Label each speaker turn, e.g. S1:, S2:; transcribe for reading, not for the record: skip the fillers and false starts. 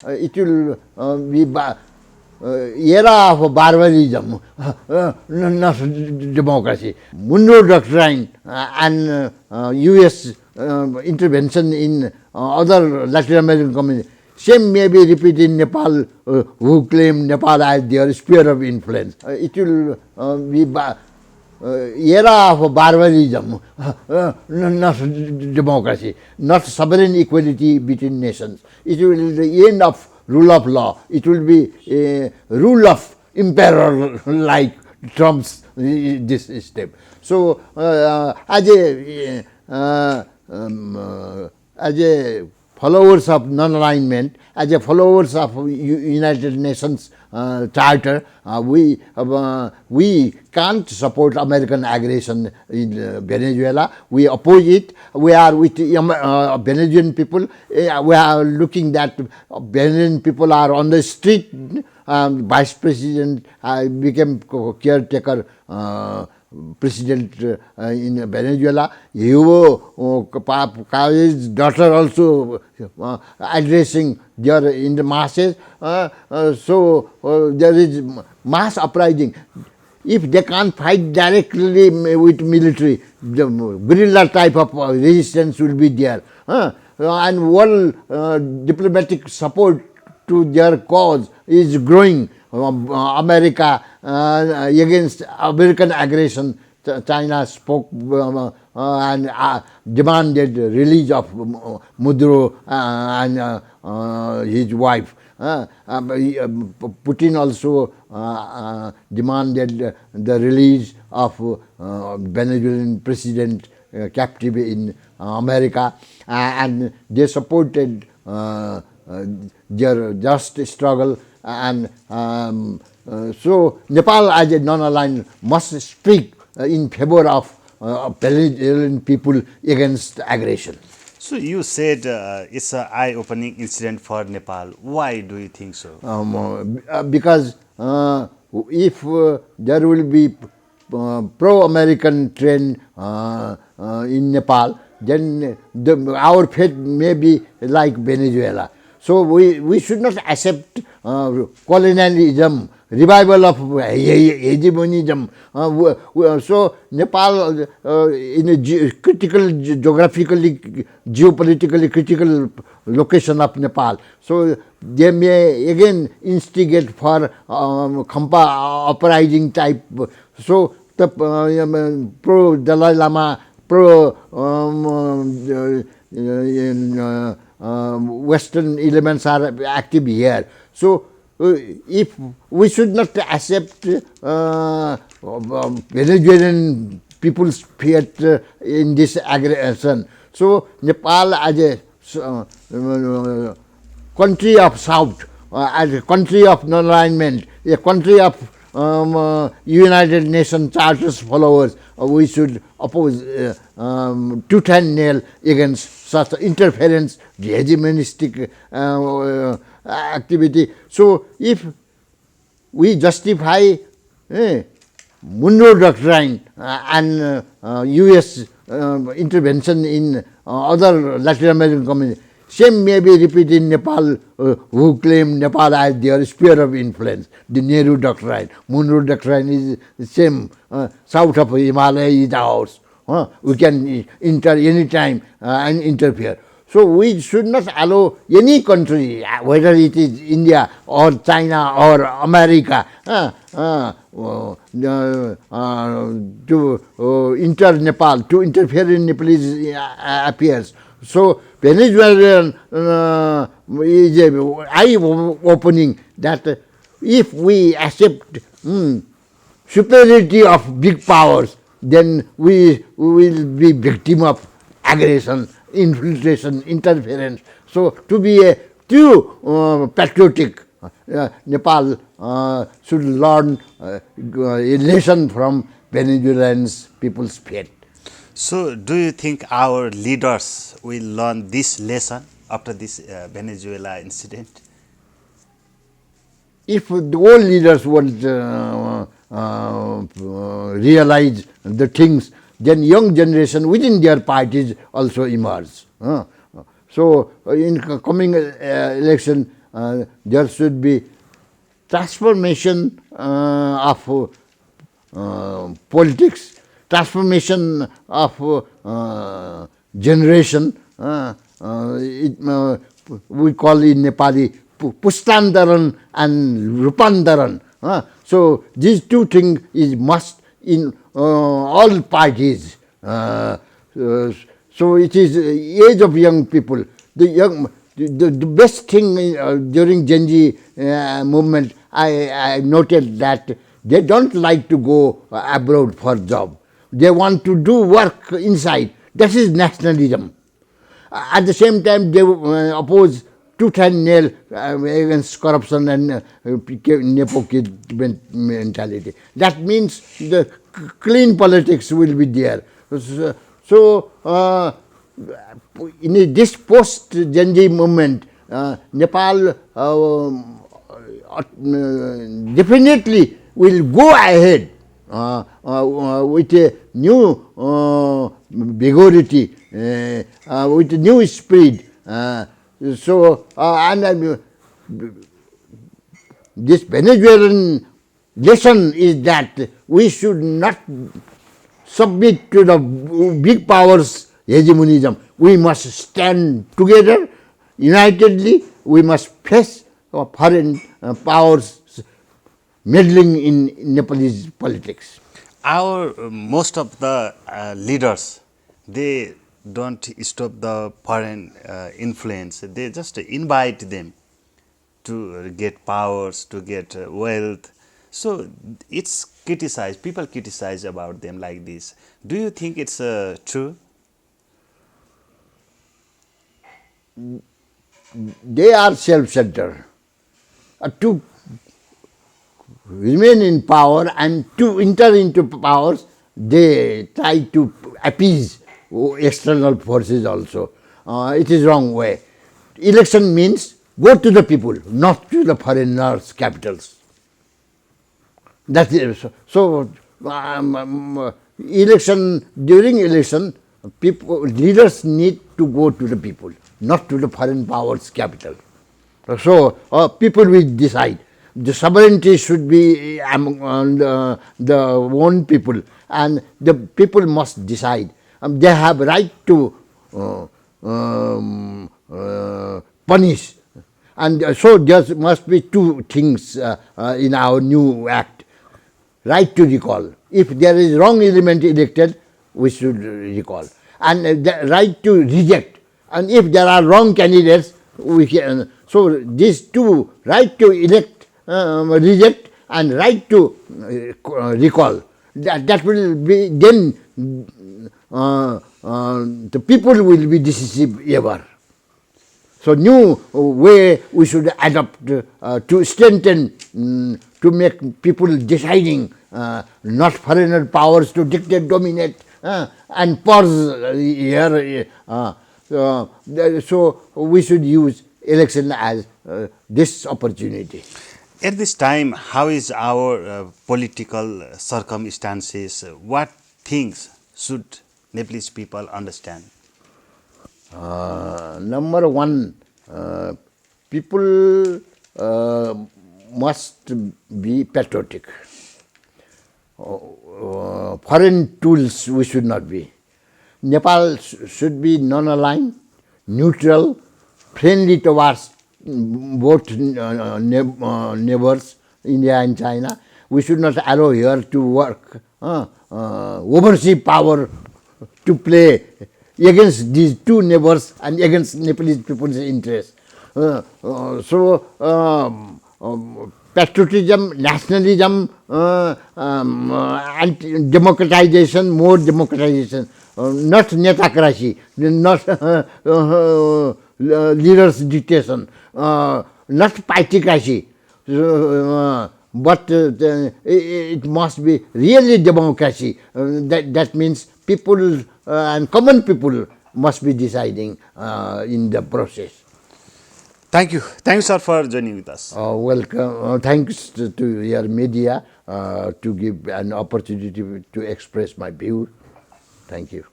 S1: It will be era of barbarism, not democracy. Monroe Doctrine and U.S. Intervention in other Latin American communities. Same may be repeated in Nepal, who claim Nepal as their sphere of influence. It will be era of barbarism, not democracy, not sovereign equality between nations. It will be the end of rule of law. It will be a rule of emperor like Trump's this step. So as a followers of non-alignment, as a followers of United Nations Charter, we can't support American aggression in Venezuela. We oppose it. We are with Venezuelan people. We are looking that Venezuelan people are on the street. Vice President became caretaker president in Venezuela. His daughter also addressing there in the masses. So there is mass uprising. If they can't fight directly with military, the guerrilla type of resistance will be there. And world diplomatic support to their cause is growing. America against American aggression, China spoke and demanded release of Mudro and his wife. Putin also demanded the release of Venezuelan president captive in America, and they supported their just struggle. And so Nepal as a non-aligned must speak in favor of Venezuelan people against aggression.
S2: So you said it's an eye-opening incident for Nepal. Why do you think so?
S1: Because if there will be pro-American trend in Nepal, then our fate may be like Venezuela. So we should not accept colonialism, revival of hegemonism. So Nepal, in a critical, geographically, geopolitically critical location of Nepal, so they may again instigate for Khampa uprising type. So the pro Dalai Lama, pro Western elements are active here. So if we should not accept Venezuelan people's fate in this aggression. So Nepal as a country of South, as a country of non-alignment, a country of United Nations Charter's followers, we should oppose tooth and nail against such interference, hegemonistic activity. So if we justify Monroe Doctrine and U.S. intervention in other Latin American communities, same may be repeated in Nepal, who claim Nepal as their sphere of influence. The Nehru Doctrine, Monroe Doctrine is the same. South of Himalaya is ours. We can enter any time and interfere. So we should not allow any country, whether it is India or China or America, to enter Nepal, to interfere in Nepalese affairs. So Venezuelan is eye-opening that if we accept superiority of big powers, then we will be victim of aggression, infiltration, interference. So to be a true patriotic, Nepal should learn a lesson from Venezuelans people's fate.
S2: So do you think our leaders will learn this lesson after this Venezuela incident?
S1: If the old leaders would realize the things, then young generation within their parties also emerge. So in coming election, there should be transformation of politics, transformation of generation. We call in Nepali Pustandaran and Rupandaran. So these two things is must in all parties. So it is age of young people. The best thing during Gen Z movement, I noted that they don't like to go abroad for job. They want to do work inside. That is nationalism. At the same time, they oppose tooth and nail against corruption and nepotism mentality. That means the clean politics will be there. So in this post-Gen Z movement, Nepal definitely will go ahead with a new vigority, with a new speed. This Venezuelan lesson is that we should not submit to the big powers' hegemonism. We must stand together, unitedly. We must face foreign powers meddling in Nepalese politics.
S2: Our most of the leaders, they don't stop the foreign influence. They just invite them to get powers, to get wealth. So it's criticized. People criticize about them like this. Do you think it's true?
S1: They are self-centered. To remain in power and to enter into powers, they try to appease external forces also. It is wrong way. Election means go to the people, not to the foreigners' capitals. That is so. During election, leaders need to go to the people, not to the foreign powers' capital. So people will decide. The sovereignty should be among the own people, and the people must decide. They have right to punish, and so there must be two things in our new act: right to recall. If there is wrong element elected, we should recall, and the right to reject. And if there are wrong candidates, we can. So these two, right to elect, reject, and right to recall, that will be then the people will be decisive ever. So new way we should adopt to strengthen, to make people deciding, not foreigner powers to dictate, dominate, and pause here. So we should use election as this opportunity.
S2: At this time, how is our political circumstances? What things should Nepalese people understand?
S1: Number one, people must be patriotic. Foreign tools we should not be. Nepal should be non-aligned, neutral, friendly towards both neighbors, India and China. We should not allow here to work overseas power to play against these two neighbors and against Nepalese people's interests. Patriotism, nationalism, and democratization, more democratization, not netocracy, not leaders' dictation, not particracy, but it must be really democracy. That means people and common people must be deciding in the process.
S2: Thank you. Thank you, sir, for joining with us.
S1: Welcome. Thanks to your media to give an opportunity to express my view. Thank you.